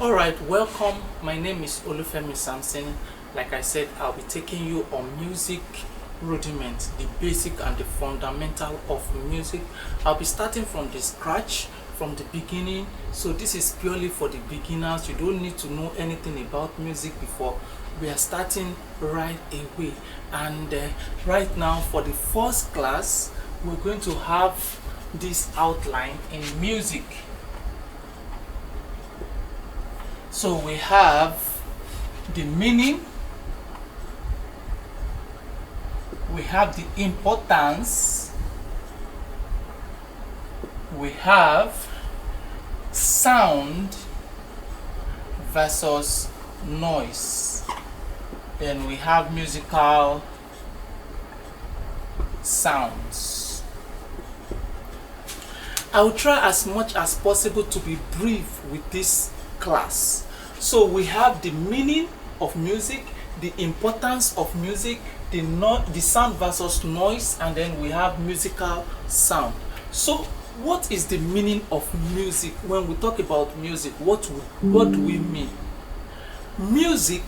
Alright, welcome. My name is Olufemi Samson. Like I said, I'll be taking you on music rudiments, the basic and the fundamental of music. I'll be starting from the scratch, from the beginning. So this is purely for the beginners. You don't need to know anything about music before. We are starting right away. And right now, for the first class, we're going to have this outline in music. So we have the meaning, we have the importance, we have sound versus noise, then we have musical sounds. I will try as much as possible to be brief with this class. So we have the meaning of music, the importance of music, the sound versus noise, and then we have musical sound. So what is the meaning of music? When we talk about music, what do we mean? Music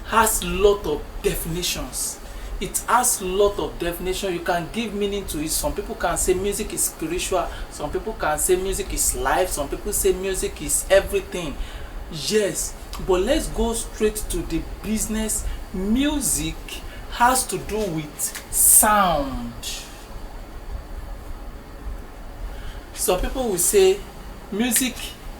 has a lot of definitions. It has a lot of definition. You can give meaning to it. Some people can say music is spiritual. Some people can say music is life. Some people say music is everything. Yes, but let's go straight to the business. Music has to do with sound. Some people will say music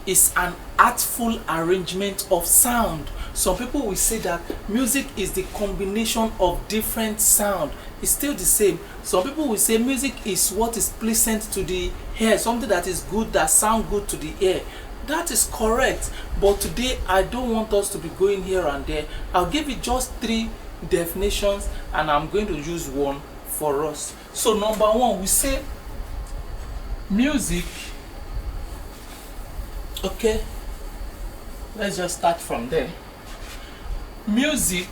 is an artful arrangement of sound. Some people will say that music is the combination of different sound. It's still the same. Some people will say music is what is pleasant to the ear, something that is good, that sound good to the ear. That is correct. But today I don't want us to be going here and there. I'll give you just 3 definitions and I'm going to use one for us. So number 1, we say music. Okay, let's just start from there. Music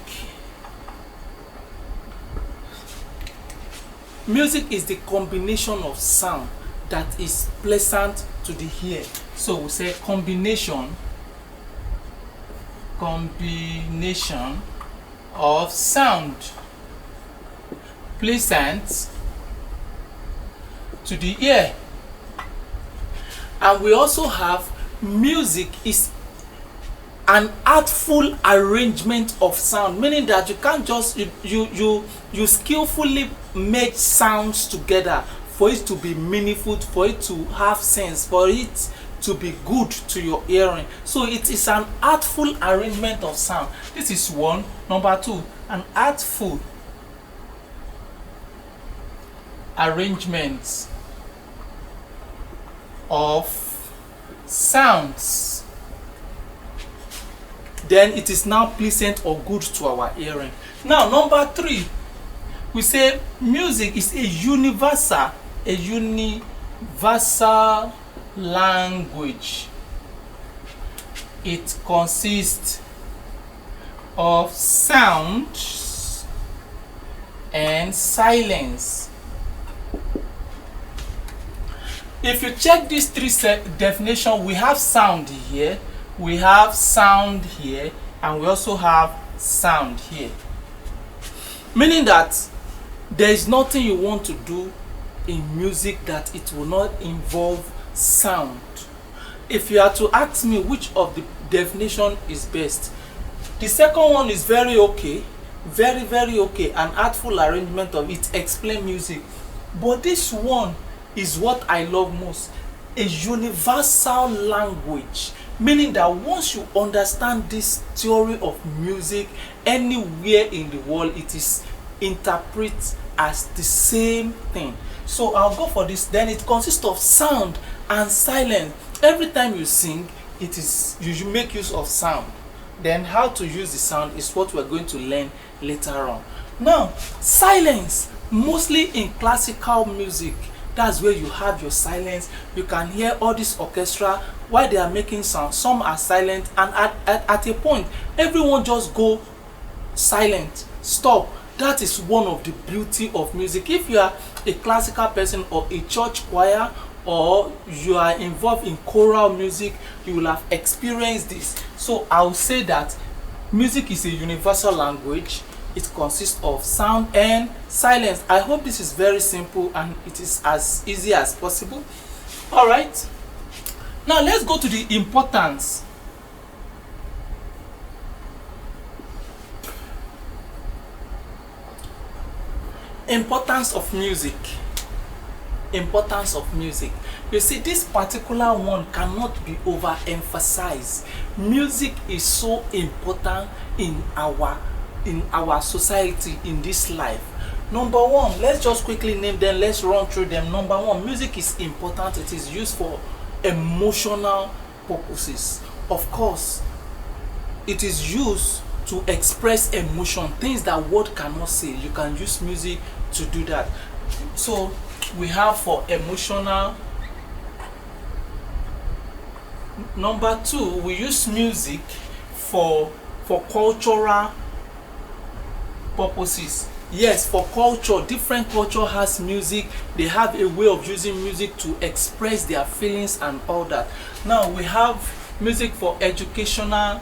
is the combination of sound that is pleasant to the ear. So we say combination of sound pleasant to the ear. And we also have music is an artful arrangement of sound, meaning that you can't just you skillfully make sounds together for it to be meaningful, for it to have sense, for it to be good to your hearing. So it is an artful arrangement of sound. This is one. Number 2, an artful arrangement of sounds, then it is now pleasant or good to our hearing. Now number 3, we say music is a universal language. It consists of sound and silence. If you check these 3 definitions, we have sound here, we have sound here, and we also have sound here. Meaning that there is nothing you want to do in music that it will not involve sound. If you are to ask me which of the definition is best, the second one is very okay, very okay, an artful arrangement of it explain music. But this one is what I love most, a universal language, meaning that once you understand this theory of music, anywhere in the world it is interpreted as the same thing. So I'll go for this. Then it consists of sound and silence. Every time you sing, it is you make use of sound. Then how to use the sound is what we're going to learn later on. Now, silence, mostly in classical music, that's where you have your silence. You can hear all this orchestra while they are making sound. Some are silent, and at a point everyone just go silent, stop. That is one of the beauty of music. If you are a classical person or a church choir or you are involved in choral music, you will have experienced this. So I will say that music is a universal language. It consists of sound and silence. I hope this is very simple and it is as easy as possible. All right, now let's go to the importance. Importance of music. Importance of music. You see, this particular one cannot be overemphasized. Music is so important in our society, in this life. Number one, let's just quickly name them, let's run through them. Number one, music is important. It is used for emotional purposes. Of course, it is used to express emotion, things that word cannot say. You can use music to do that. So we have for emotional. Number two, we use music for cultural purposes. Yes, for culture, different culture has music. They have a way of using music to express their feelings and all that. Now we have music for educational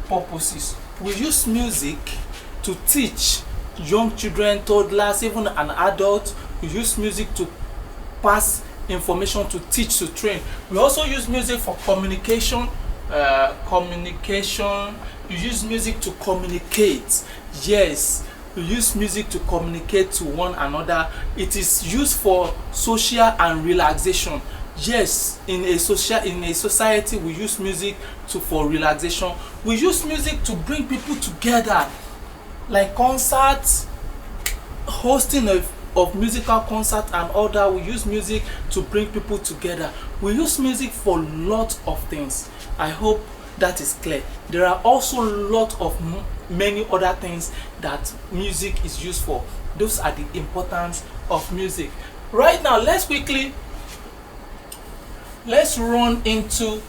purposes. We use music to teach young children, toddlers, even an adult. We use music to pass information, to teach, to train. We also use music for communication. You use music to communicate. Yes, we use music to communicate to one another. It is used for social and relaxation. Yes, in a society we use music for relaxation. We use music to bring people together, like concerts, hosting of musical concert and all that. We use music to bring people together. We use music for lots of things. I hope that is clear. There are also lot of many other things that music is used for. Those are the importance of music. Right now, let's run into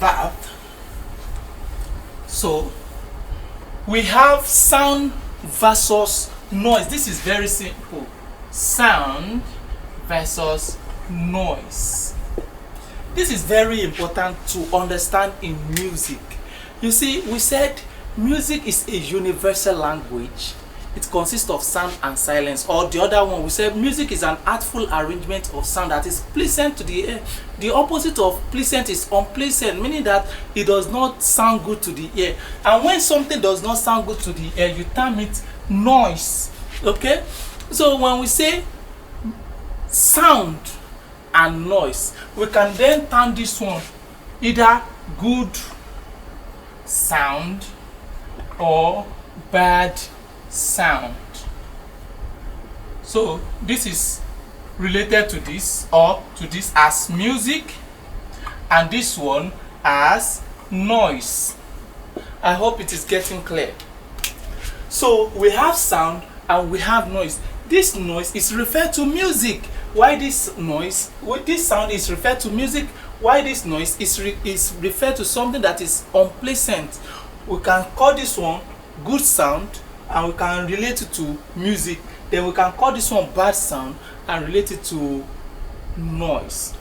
that. So we have sound versus noise. This is very simple. Sound versus noise. This is very important to understand in music. You see, we said music is a universal language. It consists of sound and silence. Or the other one, we said music is an artful arrangement of sound that is pleasant to the ear. The opposite of pleasant is unpleasant, meaning that it does not sound good to the ear. And when something does not sound good to the ear, you term it noise. Okay? So when we say sound and noise, we can then term this one either good sound or bad sound. So this is related to this, or to this as music, and this one as noise. I hope it is getting clear. So we have sound and we have noise. This noise is referred to music. Why this sound is referred to music? Why this noise is referred to something that is unpleasant? We can call this one good sound and we can relate it to music. Then we can call this one bad sound and relate it to noise.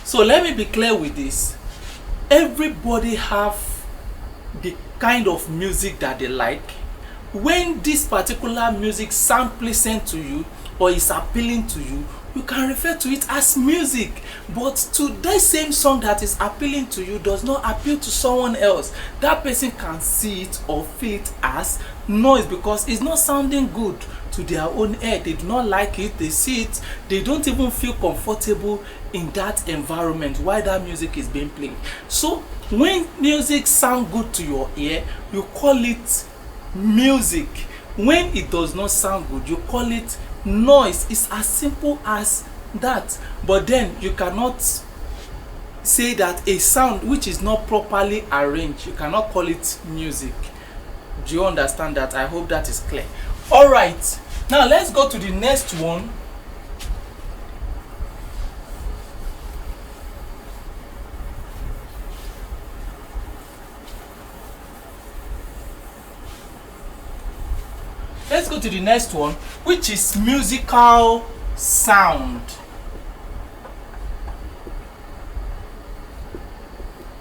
So let me be clear with this. Everybody have the kind of music that they like. When this particular music sound pleasant to you or is appealing to you, you can refer to it as music. But to that same song that is appealing to you does not appeal to someone else, that person can see it or feel it as noise because it's not sounding good to their own ear. They do not like it, they see it, they don't even feel comfortable in that environment while that music is being played. So when music sound good to your ear, you call it music. When it does not sound good, you call it noise. It's as simple as that. But then you cannot say that a sound which is not properly arranged, you cannot call it music. Do you understand that? I hope that is clear. All right, now let's go to the next one. Let's go to the next one, which is musical sound.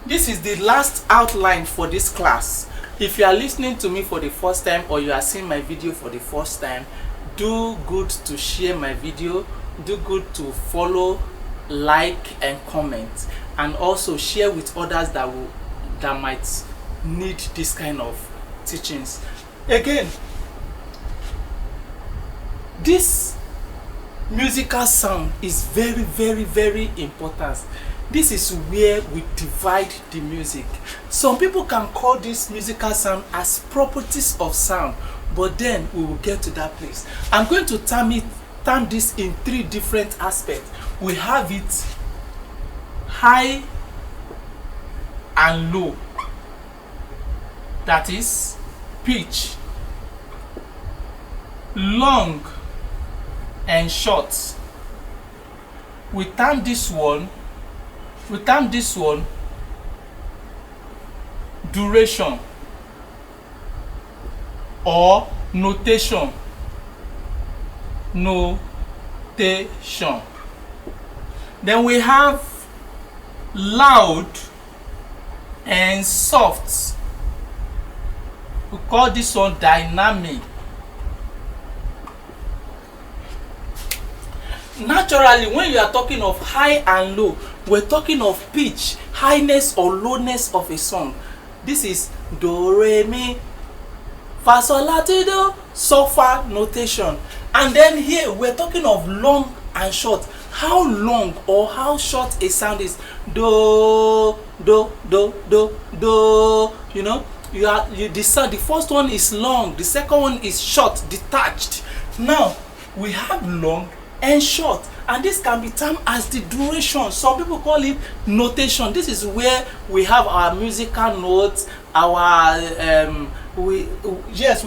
This is the last outline for this class. If you are listening to me for the first time or you are seeing my video for the first time, do good to share my video, do good to follow, like and comment, and also share with others that might need this kind of teachings. Again, this musical sound is very, very, very important. This is where we divide the music. Some people can call this musical sound as properties of sound, but then we will get to that place. I'm going to term this in 3 different aspects. We have it high and low. That is pitch, long and short. We term this one duration or notation. Then we have loud and soft. We call this one dynamic. Naturally, when you are talking of high and low, we're talking of pitch, highness or lowness of a song. This is do, re, mi, fa, sol, la, ti, do, so fa notation. And then here we're talking of long and short. How long or how short a sound is. Do, do, do, do, do. You know, the first one is long, the second one is short, detached. Now we have long and short, and this can be termed as the duration. Some people call it notation. This is where we have our musical notes, we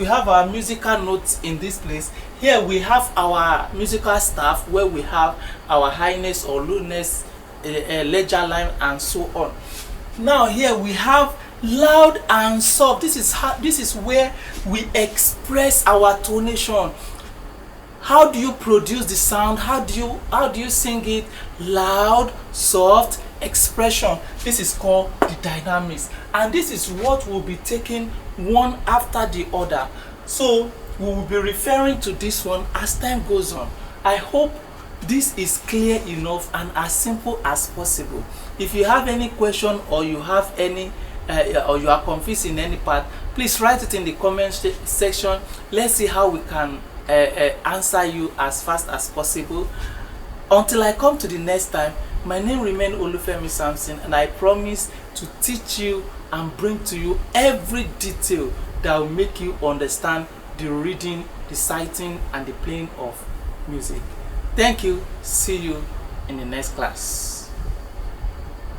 have our musical notes in this place. Here we have our musical staff, where we have our highness or lowness, ledger line, and so on. Now here we have loud and soft. This is where we express our tonation. How do you produce the sound? How do you sing it? Loud, soft, expression. This is called the dynamics, and this is what we'll be taking one after the other. So we will be referring to this one as time goes on. I hope this is clear enough and as simple as possible. If you have any question or you have any or you are confused in any part, please write it in the comment section. Let's see how we can answer you as fast as possible. Until I come to the next time, my name remains Olufemi Samson, and I promise to teach you and bring to you every detail that will make you understand the reading, the citing, and the playing of music. Thank you. See you in the next class.